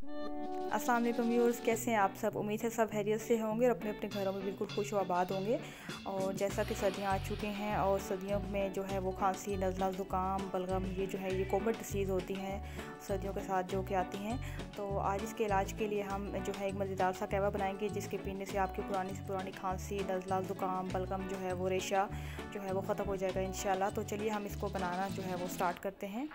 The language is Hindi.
अस्सलाम वालेकुम व्यूअर्स, कैसे हैं आप सब। उम्मीद है सब खैरियत से होंगे और अपने अपने घरों में बिल्कुल खुश व आबाद होंगे। और जैसा कि सर्दियां आ चुकी हैं और सर्दियों में जो है वो खांसी, नज़ला, ज़ुकाम, बलगम, ये जो है ये कॉमन डिसीज़ होती हैं सर्दियों के साथ जो कि आती हैं। तो आज इसके इलाज के लिए हम जो है एक मज़ेदार सा कहवा बनाएंगे जिसके पीने से आपकी पुरानी से पुरानी खांसी, नज़ला, ज़ुकाम, बलगम जो है वो रेशा जो है वो ख़त्म हो जाएगा इंशाल्लाह। तो चलिए हम इसको बनाना जो है वो स्टार्ट करते हैं।